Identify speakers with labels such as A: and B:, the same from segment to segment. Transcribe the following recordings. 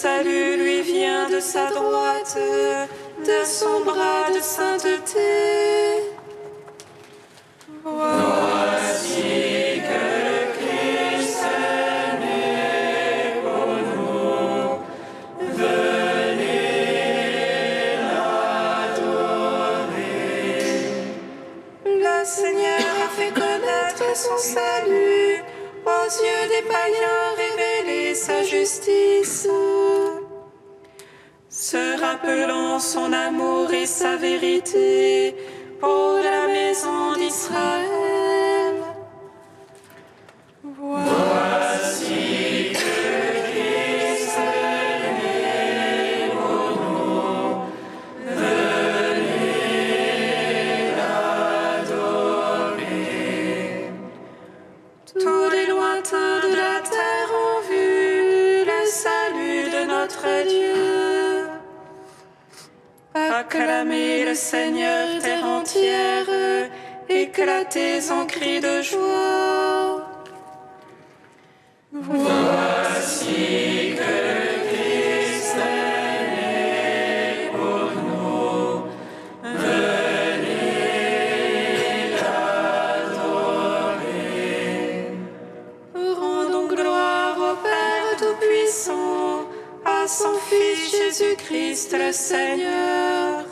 A: salut lui vient de sa droite, de son bras de sainteté. Voici que le Christ est né pour nous. Venez l'adorer. Le Seigneur a fait connaître son salut, aux yeux des païens révéler sa justice. Se rappelant son amour et sa vérité pour la maison d'Israël. Voici que Christ est né pour nous. Venez l'adorer. Tous les lointains de la terre ont vu le salut de notre Dieu. Acclamez le Seigneur, terre entière, éclatez en cris de joie. Voici que le Christ est né pour nous. Venez l'adorer. Rendons gloire au Père Tout-Puissant, à son Fils Jésus-Christ le Seigneur,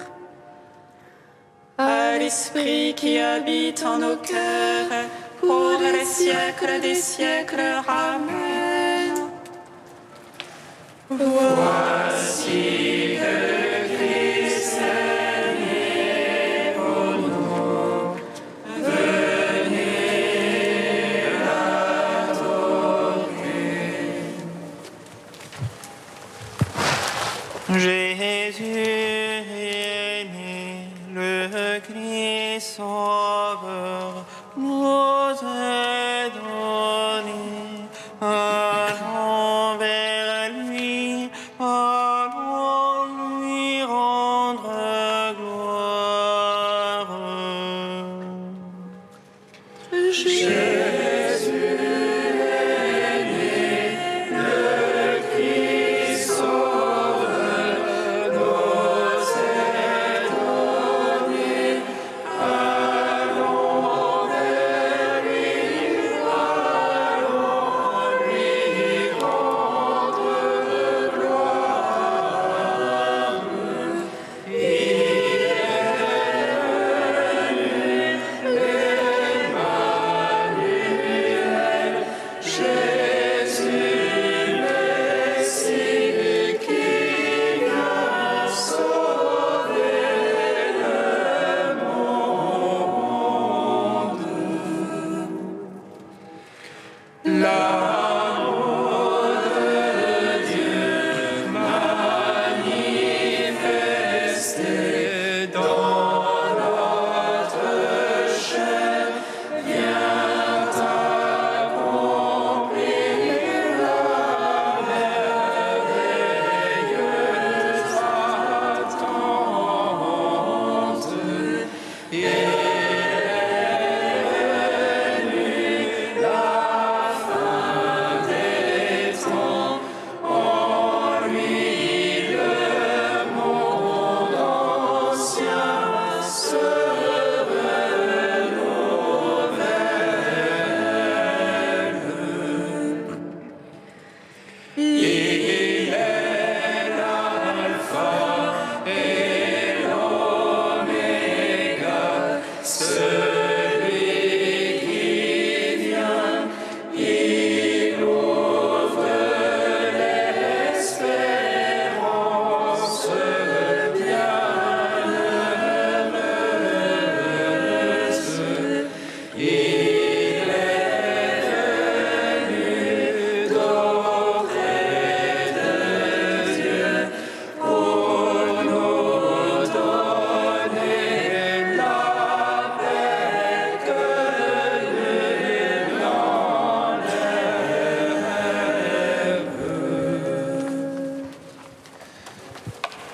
A: à l'Esprit qui habite en nos cœurs, pour les siècles des siècles. Amen. Voici que le Christ est né pour nous. Venez l'adorer.
B: Jésus est né, le Christ Sauveur nous est donné. Allons vers lui, allons lui rendre gloire.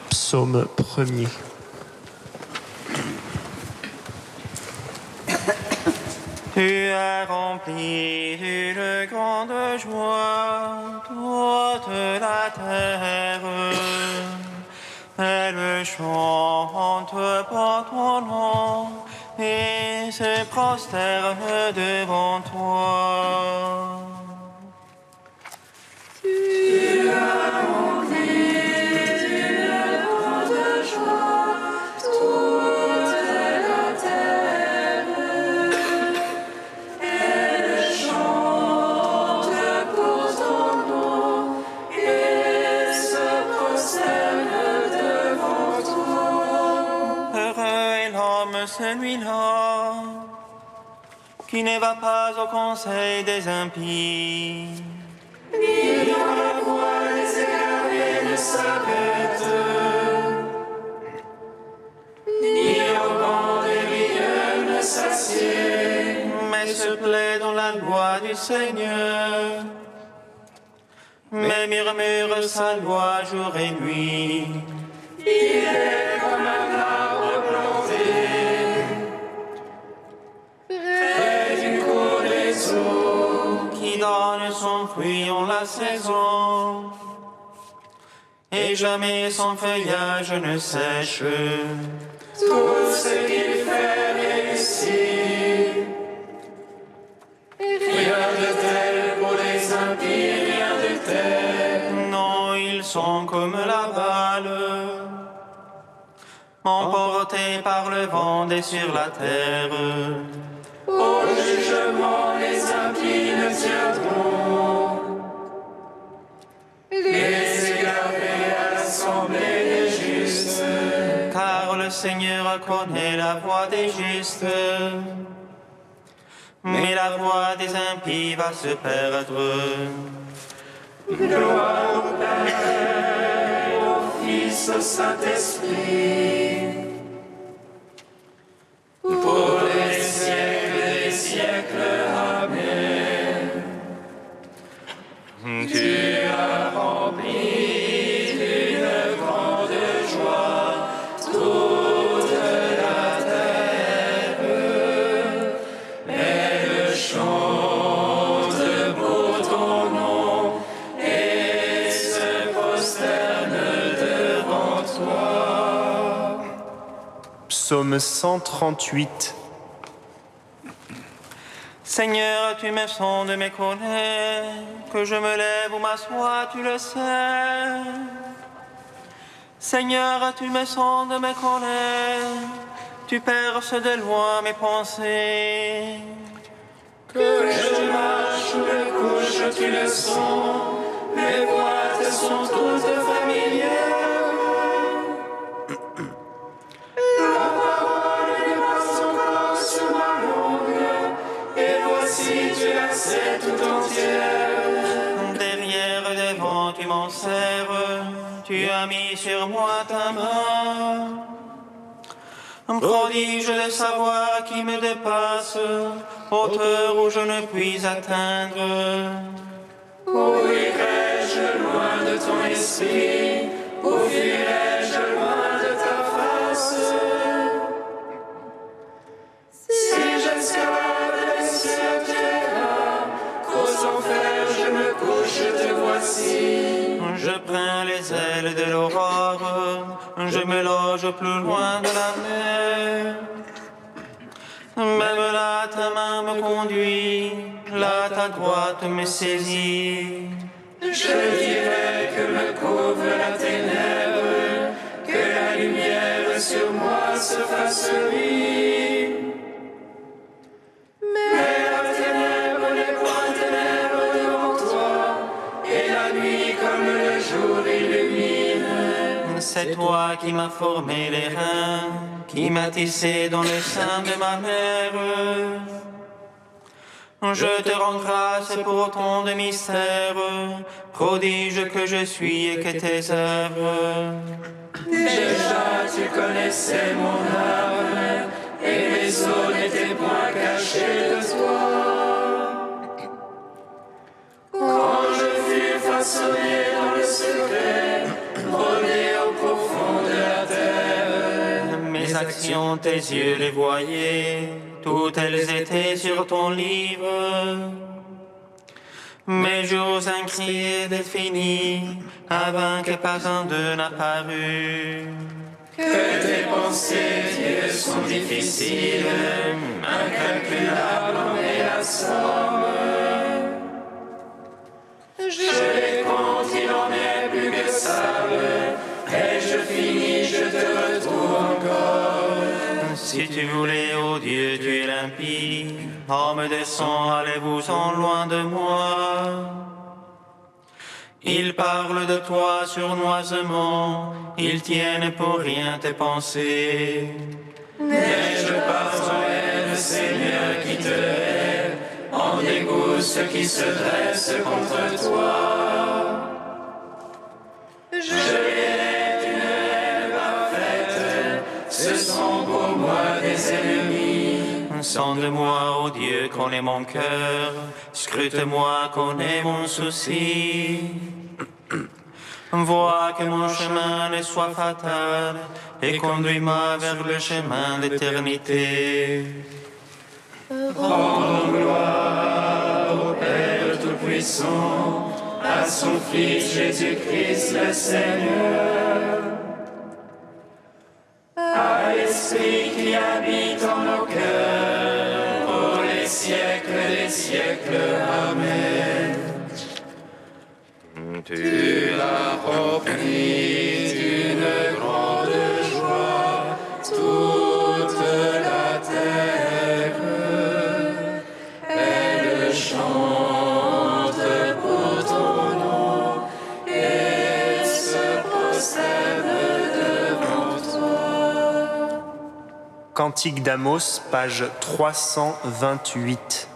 C: Psaume 1er.
B: Tu as rempli d'une grande joie toute la terre. Elle chante pour ton nom et se prosterne devant toi.
A: Tu as rempli d'une grande joie toute la terre. Elle chante pour ton nom et se prosterne devant toi.
B: Heureux est l'homme celui-là qui ne va pas au conseil des impies,
A: Ni dans la voie des égarés ne s'arrête, ni au banc des rieurs ne s'assied,
B: mais se plaît dans la loi du Seigneur, mais murmure sa loi jour et nuit.
A: il est comme un arbre planté près du cours des eaux,
B: Qui donne son fruit en la saison, et jamais son feuillage ne sèche.
A: tout ce qu'il fait réussit. Rien de tel pour les impies, rien de tel.
B: Non, ils sont comme la balle, emportés par le vent et sur la terre.
A: Au jugement, les impies ne tiendront. Les égarés à l'assemblée des justes.
B: Car le Seigneur connaît la voie des justes, mais la voie des impies va se perdre.
A: Gloire au Père, au Fils, au Saint-Esprit. Pour les siècles des siècles. Amen. Tu as rempli d'une grande joie toute la terre. Elle chante pour ton nom et se prosterne devant toi.
C: Psaume 138.
B: Seigneur, tu me sondes mes connais, que je me lève ou m'assois, tu le sais. Seigneur, tu me sondes mes connais, tu perces de loin mes pensées.
A: Que je marche ou me couche, tu le sens, mes voix te sont toutes familières. La parole n'est pas encore sur ma langue, et voici tu la sais tout entière.
B: Derrière et devant, tu m'en sers, tu as mis sur moi ta main. Un prodige de savoir qui me dépasse, hauteur où je ne puis atteindre.
A: Où irai-je loin de ton esprit? Où fuirai-je loin de ta face? Si j'escalade les cieux, tu es là. Qu'aux enfers je me couche, te voici.
B: Je prends les ailes de l'aurore, je me loge plus loin de la mer. Même là, ta main me conduit, là, ta droite me saisit.
A: Je dirais que me couvre la ténèbre, que la lumière sur moi se fasse nuit. Mais la ténèbre n'est point ténèbre devant toi, et la nuit comme le jour illumine.
B: C'est toi qui m'as formé les reins, qui m'as tissé dans le sein de ma mère. Je te rends grâce pour ton de mystère, prodige que je suis et que tes œuvres.
A: Déjà tu connaissais mon âme, et mes os n'étaient point cachés de toi. Quand je fus façonné dans le secret, rôdé au profond de la terre,
B: Mes Mes actions, tes yeux les voyaient, toutes elles étaient sur ton livre. Mes jours incriés définis, avant que pas un d'eux n'apparut.
A: Que tes pensées, Dieu, sont difficiles, incalculables en est la somme. Je les compte, il en est plus que sable, et je finis, je te retrouve encore.
B: Si tu voulais, ô Dieu, tu es limpide, homme des sangs, allez-vous-en loin de moi. Ils parlent de toi sournoisement, ils tiennent pour rien tes pensées.
A: N'ai-je pas en haine, Seigneur, qui te hait, en dégoût ceux qui se dressent contre toi. Je hais une haine parfaite, ce sont pour moi des ennemis.
B: Sonde-moi, ô Dieu, connais mon cœur, scrute-moi, connais mon souci. Vois que mon chemin ne soit fatal, et conduis-moi vers le chemin d'éternité.
A: Rendons gloire au Père Tout-Puissant, à son Fils Jésus-Christ le Seigneur, à l'Esprit qui habite en nos cœurs, pour les siècles des siècles. Amen. Tu l'as rempli d'une grande joie, toute la terre. Elle chante pour ton nom et se prosterne devant toi.
C: Cantique d'Amos, page 328.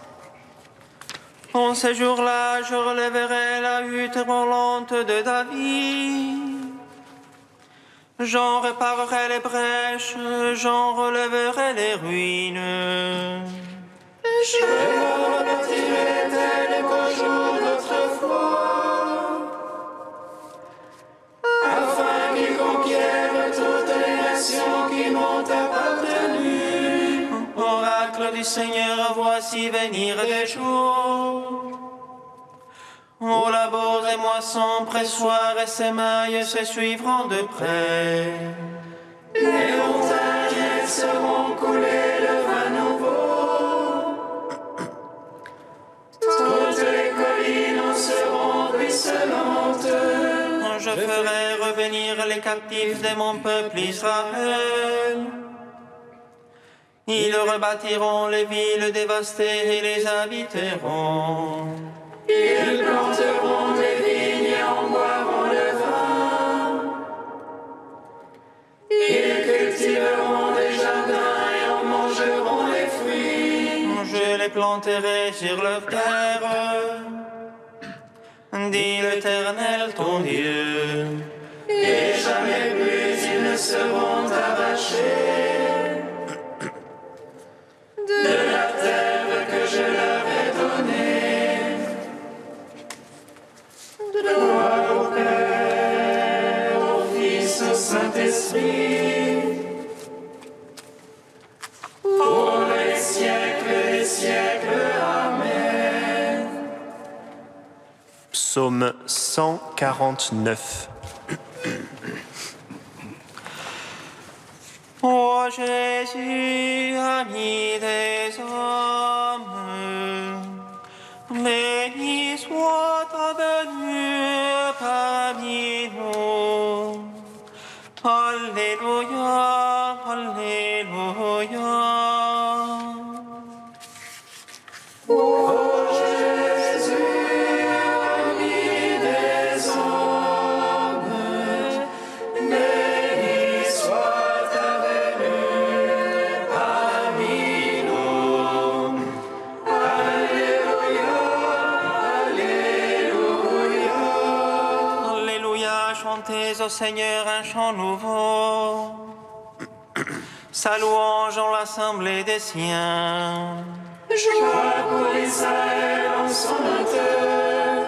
B: En ce jour-là, je relèverai la hutte roulante de David. J'en réparerai les brèches, j'en relèverai les ruines.
A: Je la rebâtirai telle qu'au jour d'autrefois, afin qu'il conquiert toutes les nations qui m'ont appartenu.
B: Oracle du Seigneur, voici venir des jours. Aux labors et moissons, pressoirs et semailles se suivront de près.
A: Les montagnes seront coulées de vin nouveau. Toutes les collines en seront ruisselantes.
B: Je ferai revenir les captifs de mon peuple Israël. Ils rebâtiront les villes dévastées et les habiteront.
A: Ils planteront des vignes et en boiront le vin. Ils cultiveront des jardins et en mangeront les fruits.
B: Je les planterai sur leur terre, dit l'Éternel ton Dieu.
A: Et jamais plus ils ne seront arrachés de la terre que je leur ai donnée. Gloire au Père, au Fils, au Saint-Esprit, pour les siècles des siècles. Amen.
C: Psaume 149.
B: Ô Jésus, ami des hommes, béni soit ta venue parmi nous. Alléluia, Alléluia.
A: Ô Jésus, ami des hommes, béni soit ta venue parmi nous. Alléluia, Alléluia.
B: Alléluia, chantez au Seigneur un chant nouveau. Sa louange en l'assemblée des siens.
A: Joie pour Israël en son auteur,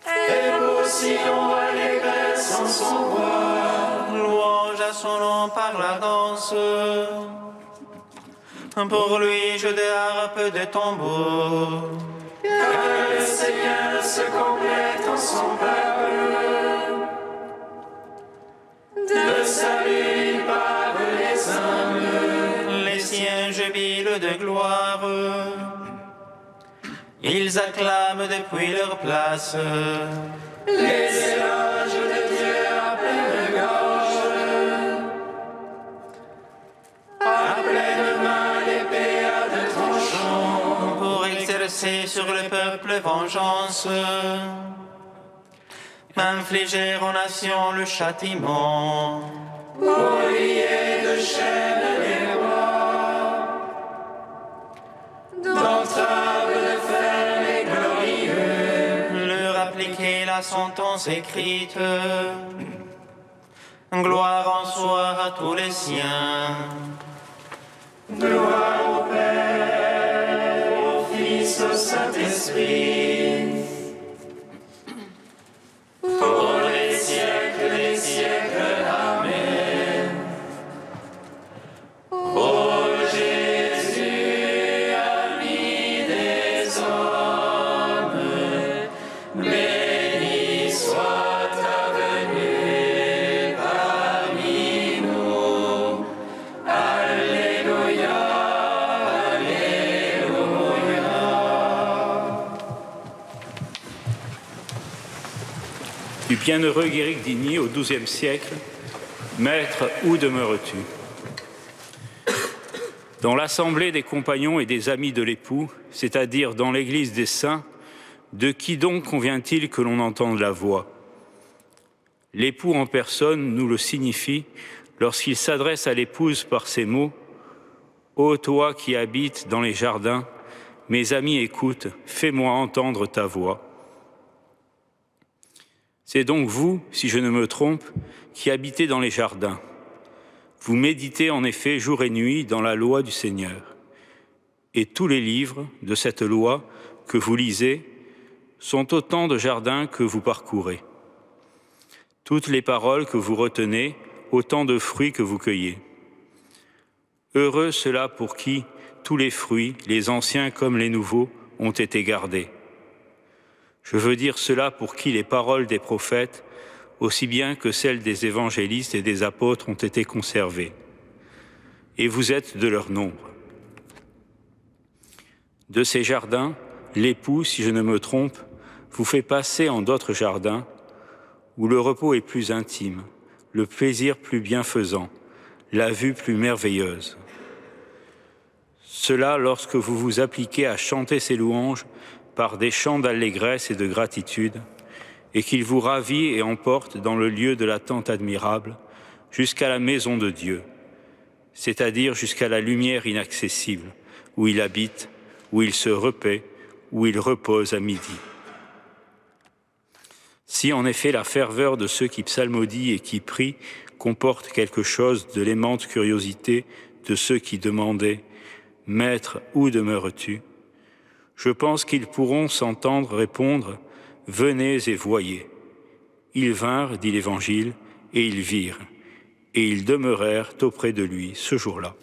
A: et pour Sion allégresse en son roi.
B: Louange à son nom par la danse. Pour lui, jeu de harpe, de tambour.
A: Car le Seigneur se complète en son peuple. De salut, il parle les hommes.
B: Les siens jubilent de gloire. Ils acclament depuis leur place.
A: Les éloges de Dieu à pleine gorge. À pleine main l'épée à deux tranchants.
B: Pour exercer sur le peuple vengeance. Infliger aux nations le châtiment.
A: Pour lier de chaînes les rois. D'entraves de fer les glorieux.
B: Leur appliquer la sentence écrite. Gloire en soit à tous les siens.
A: Gloire au Père, au Fils, au Saint-Esprit. Pour les siècles des siècles. Amen. Ô Jésus, ami des hommes, béni soit ta venue parmi nous. Alléluia, Alléluia.
D: Du bienheureux Guéric d'Igny au XIIe siècle, Maître, où demeures-tu? Dans l'assemblée des compagnons et des amis de l'époux, c'est-à-dire dans l'église des saints, de qui donc convient-il que l'on entende la voix? L'époux en personne nous le signifie lorsqu'il s'adresse à l'épouse par ces mots: Ô toi qui habites dans les jardins, mes amis écoute, fais-moi entendre ta voix. C'est donc vous, si je ne me trompe, qui habitez dans les jardins. Vous méditez en effet jour et nuit dans la loi du Seigneur. Et tous les livres de cette loi que vous lisez sont autant de jardins que vous parcourez. Toutes les paroles que vous retenez, autant de fruits que vous cueillez. Heureux ceux-là pour qui tous les fruits, les anciens comme les nouveaux, ont été gardés. Je veux dire cela pour qui les paroles des prophètes, aussi bien que celles des évangélistes et des apôtres, ont été conservées. Et vous êtes de leur nombre. De ces jardins, l'époux, si je ne me trompe, vous fait passer en d'autres jardins, où le repos est plus intime, le plaisir plus bienfaisant, la vue plus merveilleuse. Cela lorsque vous vous appliquez à chanter ses louanges par des chants d'allégresse et de gratitude, et qu'il vous ravit et emporte dans le lieu de la tente admirable, jusqu'à la maison de Dieu, c'est-à-dire jusqu'à la lumière inaccessible, où il habite, où il se repaît, où il repose à midi. Si en effet la ferveur de ceux qui psalmodient et qui prient comporte quelque chose de l'aimante curiosité de ceux qui demandaient « Maître, où demeures-tu » je pense qu'ils pourront s'entendre répondre « Venez et voyez ». Ils vinrent, dit l'Évangile, et ils virent, et ils demeurèrent auprès de lui ce jour-là.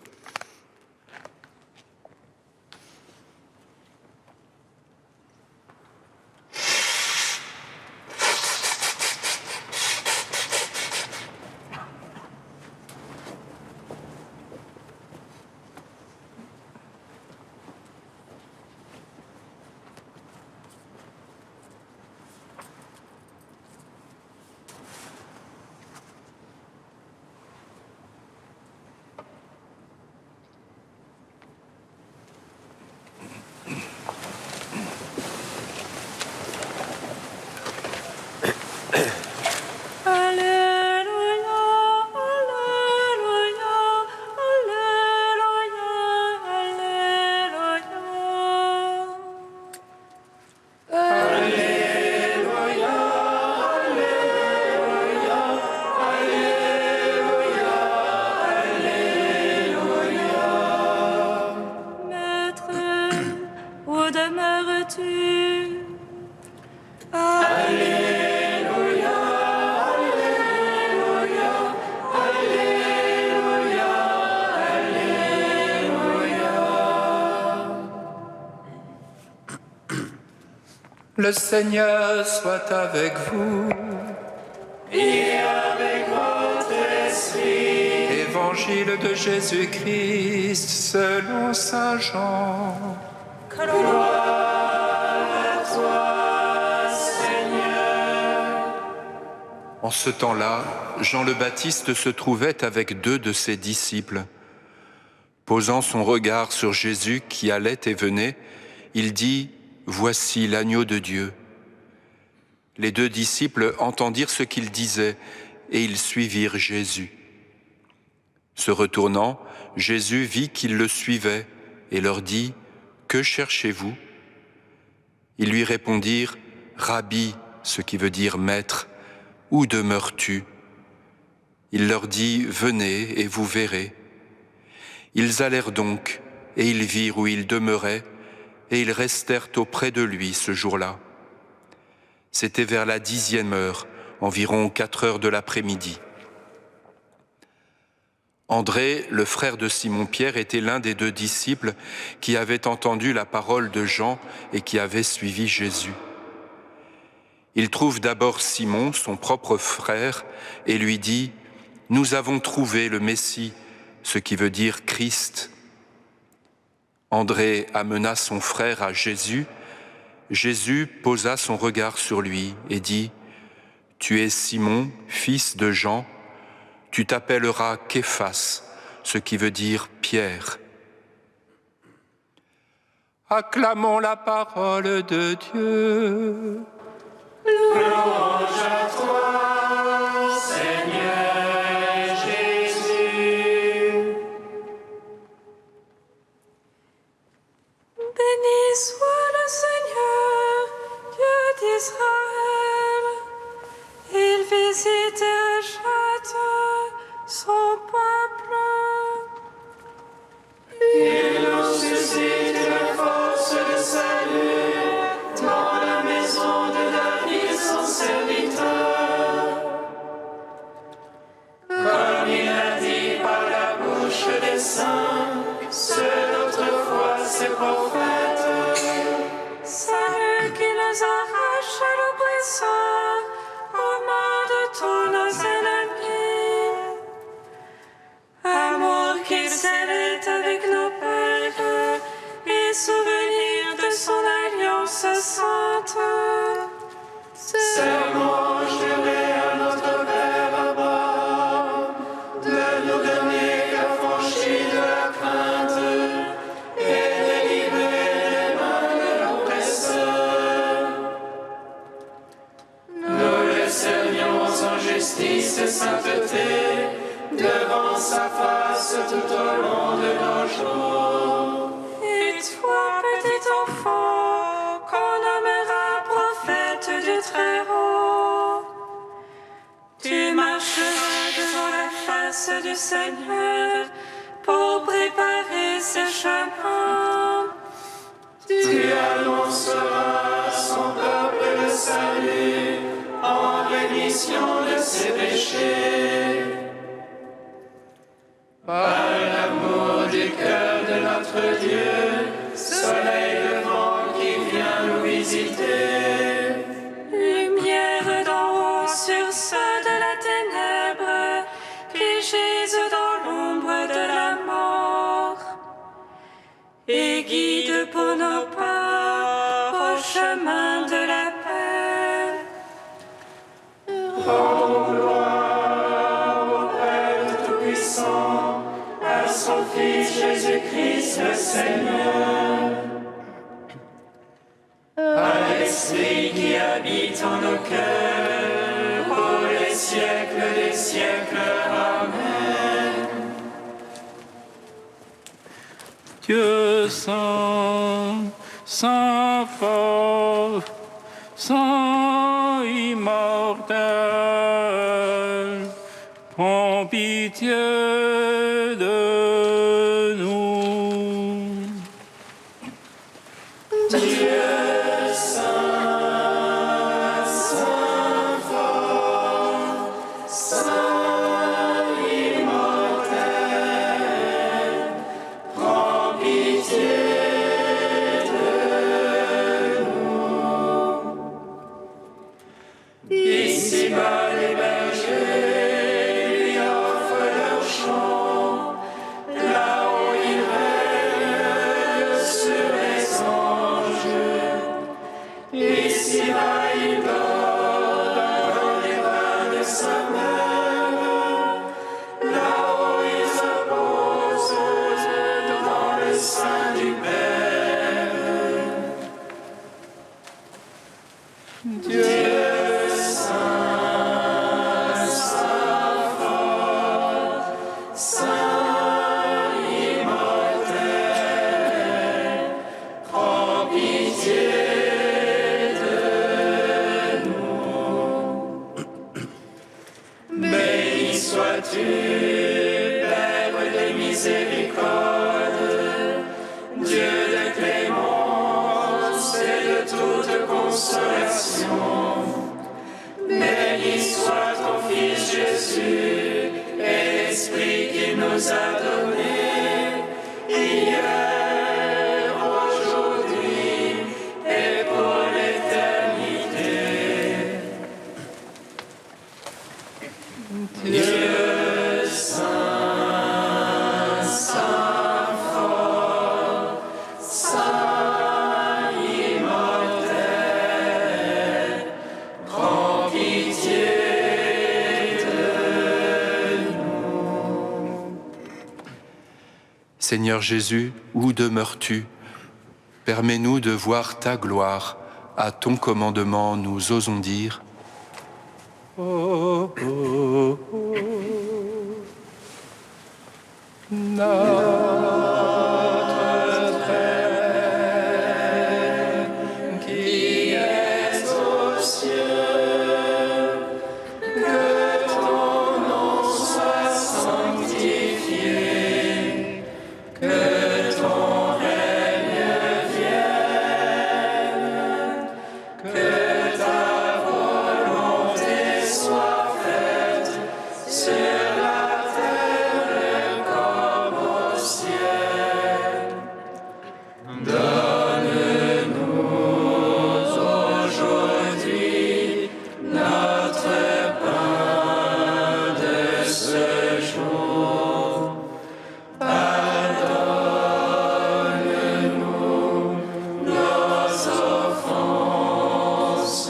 E: Le Seigneur soit avec vous.
A: Et avec votre esprit.
E: Évangile de Jésus-Christ selon saint Jean.
A: Gloire à toi, Seigneur.
E: En ce temps-là, Jean le Baptiste se trouvait avec 2 de ses disciples. Posant son regard sur Jésus qui allait et venait, il dit « Voici l'agneau de Dieu ». Les 2 disciples entendirent ce qu'il disait et ils suivirent Jésus. Se retournant, Jésus vit qu'ils le suivaient et leur dit « Que cherchez-vous » Ils lui répondirent « Rabbi », ce qui veut dire « maître ». « Où demeures-tu » Il leur dit « Venez et vous verrez ». Ils allèrent donc, et ils virent où il demeurait, et ils restèrent auprès de lui ce jour-là. C'était vers la 10e heure, environ 4 heures de l'après-midi. André, le frère de Simon-Pierre, était l'un des 2 disciples qui avaient entendu la parole de Jean et qui avaient suivi Jésus. Il trouve d'abord Simon, son propre frère, et lui dit « Nous avons trouvé le Messie », ce qui veut dire Christ. André amena son frère à Jésus. Jésus posa son regard sur lui et dit « Tu es Simon, fils de Jean, tu t'appelleras Képhas, ce qui veut dire Pierre. » Acclamons la parole de Dieu.
A: Louange à toi, Seigneur Jésus. Béni soit le Seigneur, Dieu d'Israël. Il visite et rachète son peuple. Il nous suscite la force de salut dans la maison de David, son serviteur. Comme il a dit par la bouche des saints, ceux d'autrefois ses prophètes. Salut qui nous arrache à l'oppresseur, aux mains de tous nos ennemis. Amour qu'il scellait avec nos pères, et souvenir de son alliance sainte. Serment juré à notre Père Abraham, de nous donner l'affranchi de la crainte et délivrer les mains de l'oppresseur. Nous le servions en justice et sainteté, devant sa face tout au long de nos jours. Et toi, petit enfant, qu'on nommera prophète du Très-Haut, tu marcheras devant la face du Seigneur pour préparer ses chemins. Tu annonceras à son peuple le salut en rémission de ses péchés. Par l'amour du cœur de notre Dieu, soleil levant qui vient nous visiter. Lumière d'en haut sur ceux de la ténèbre, qui gisent dans l'ombre de la mort. Et guide pour nos pas au chemin de la paix. Rendons gloire au Père Tout-Puissant, à son Fils Jésus-Christ le Seigneur, à l'Esprit qui habite en nos cœurs, pour les siècles des siècles. Amen.
D: Dieu saint, saint fort, saint immortel, prends pitié de nous.
A: Dieu saint, saint fort, saint immortel, prends pitié de nous. sois-tu, Père de miséricorde, Dieu de clémence et de toute consolation. Béni soit ton Fils Jésus et l'Esprit qu'il nous a donné, hier, aujourd'hui et pour l'éternité. Dieu saint, saint fort, saint immortel, prends pitié de nous.
E: Seigneur Jésus, où demeures-tu? Permets-nous de voir ta gloire. À ton commandement, nous osons dire. Oh, oh, oh. Notre Père, qui es aux cieux, que ton nom soit sanctifié, que ton règne vienne, que ta volonté soit faite sur la terre comme au ciel. Donne-nous aujourd'hui notre pain de ce jour. Pardonne-nous nos offenses,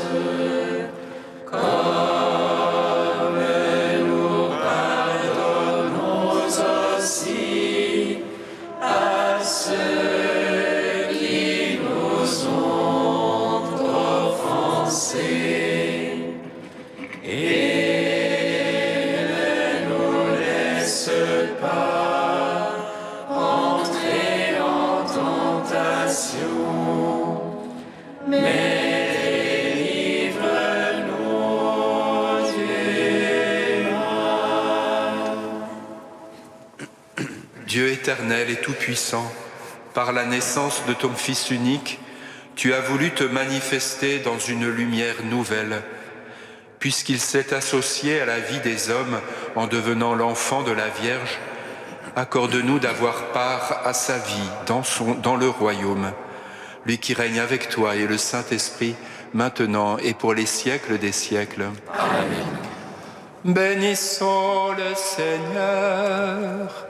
E: comme nous pardonnons aussi à ceux qui nous ont offensés. Et ne nous laisse pas entrer en tentation, mais délivre-nous du mal. Dieu éternel et tout-puissant, par la naissance de ton Fils unique, tu as voulu te manifester dans une lumière nouvelle. Puisqu'il s'est associé à la vie des hommes en devenant l'enfant de la Vierge, accorde-nous d'avoir part à sa vie dans le royaume, lui qui règne avec toi et le Saint-Esprit, maintenant et pour les siècles des siècles. Amen. Bénissons le Seigneur.